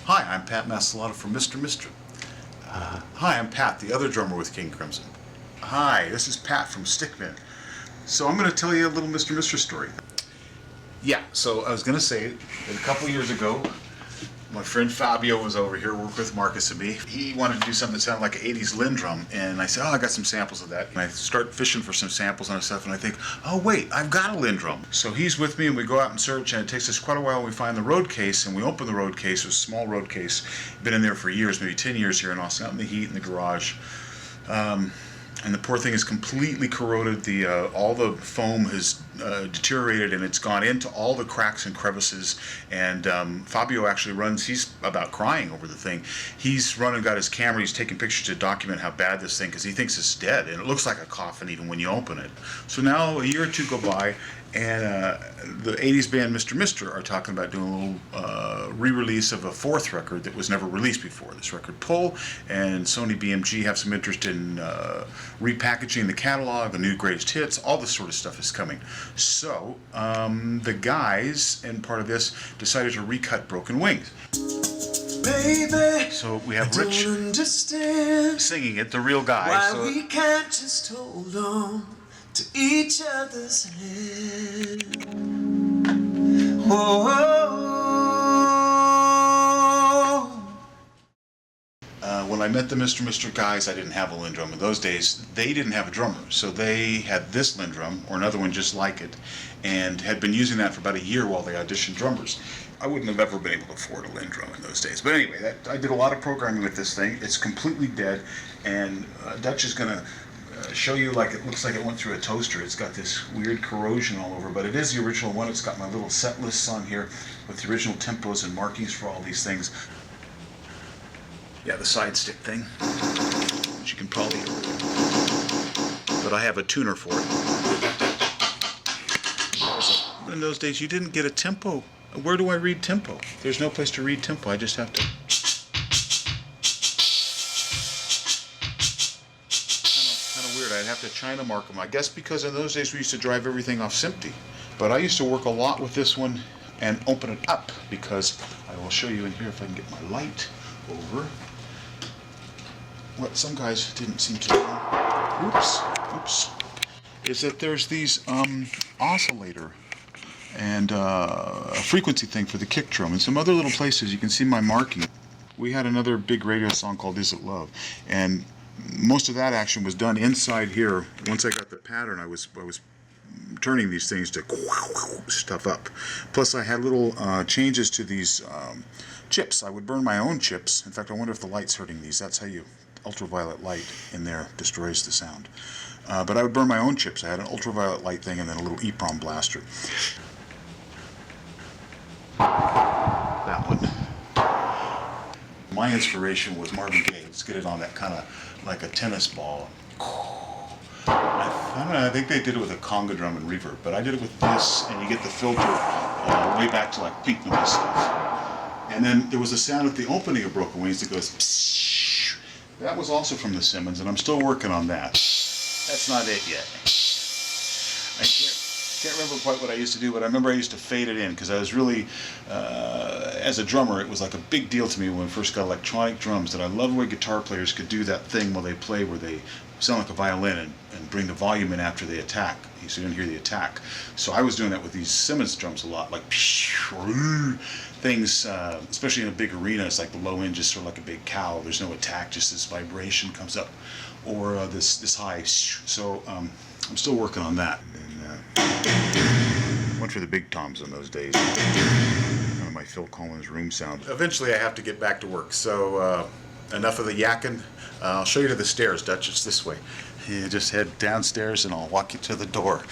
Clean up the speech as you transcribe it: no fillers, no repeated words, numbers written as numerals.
Hi, I'm Pat Mastelotto from Mr. Hi, I'm Pat, the other drummer with King Crimson. Hi, this is Pat from Stickman. So I'm going to tell you a little Mr. story. Yeah, so I was going to say that a couple years ago, my friend Fabio was over here, worked with Marcus and me. He wanted to do something that sounded like an 80s LINN drum, and I said, I got some samples of that. And I start fishing for some samples and stuff, and I think, oh wait, I've got a LINN drum. So he's with me, and we go out and search, and it takes us quite a while, and we find the road case, and we open the road case. It was a small road case, been in there for years, maybe 10 years here in Austin, out in the heat in the garage. And the poor thing is completely corroded. All the foam has deteriorated, and it's gone into all the cracks and crevices. And Fabio actually runs, he's about crying over the thing. He's run and got his camera, he's taking pictures to document how bad this thing, because he thinks it's dead, and it looks like a coffin even when you open it. So now a year or two go by, and the 80s band Mr. are talking about doing a little re-release of a fourth record that was never released before. This record Pull, and Sony BMG have some interest in repackaging the catalog, the new greatest hits, all this sort of stuff is coming. So the guys, and part of this, decided to recut Broken Wings. Baby, so we have Rich singing it, the real guy. Why we can't just hold on to each other's hand. When I met the Mr. guys, I didn't have a LINN drum. In those days, they didn't have a drummer, so they had this LINN drum, or another one just like it, and had been using that for about a year while they auditioned drummers. I wouldn't have ever been able to afford a LINN drum in those days. But anyway, I did a lot of programming with this thing. It's completely dead, and Dutch is going to show you, like, it looks like it went through a toaster. It's got this weird corrosion all over, but it is the original one. It's got my little set lists on here with the original tempos and markings for all these things. Yeah, the side stick thing, which you can probably, but I have a tuner for it. In those days, you didn't get a tempo. Where do I read tempo? There's no place to read tempo. I just have to. Kind of weird. I'd have to China mark them. I guess because in those days we used to drive everything off SMPTE. But I used to work a lot with this one and open it up, because I will show you in here if I can get my light over. What some guys didn't seem to know, oops, is that there's these oscillator and a frequency thing for the kick drum, and some other little places you can see my marking. We had another big radio song called Is It Love, and most of that action was done inside here. Once I got the pattern, I was turning these things to stuff up. Plus I had little changes to these chips. I would burn my own chips. In fact, I wonder if the light's hurting these. That's how you, ultraviolet light in there destroys the sound. But I would burn my own chips. I had an ultraviolet light thing and then a little EEPROM blaster. That one. My inspiration was Marvin Gaye. Let's get it on that kind of like a tennis ball. I don't know, I think they did it with a conga drum and reverb, but I did it with this, and you get the filter way back to like Pink Noise stuff. And then there was a sound at the opening of Broken Wings that goes psh. That was also from the Simmons, and I'm still working on that. That's not it yet. I can't remember quite what I used to do, but I remember I used to fade it in, because I was really, as a drummer, it was like a big deal to me when we first got electronic drums, that I loved the way guitar players could do that thing while they play, where they sound like a violin and bring the volume in after they attack, so you didn't hear the attack. So I was doing that with these Simmons drums a lot, like things, especially in a big arena. It's like the low end, just sort of like a big cow. There's no attack, just this vibration comes up, or this high. So I'm still working on that. And, went for the big toms in those days. Kind of my Phil Collins room sound. Eventually I have to get back to work, so enough of the yakking. I'll show you to the stairs, Dutch. It's this way. You just head downstairs and I'll walk you to the door.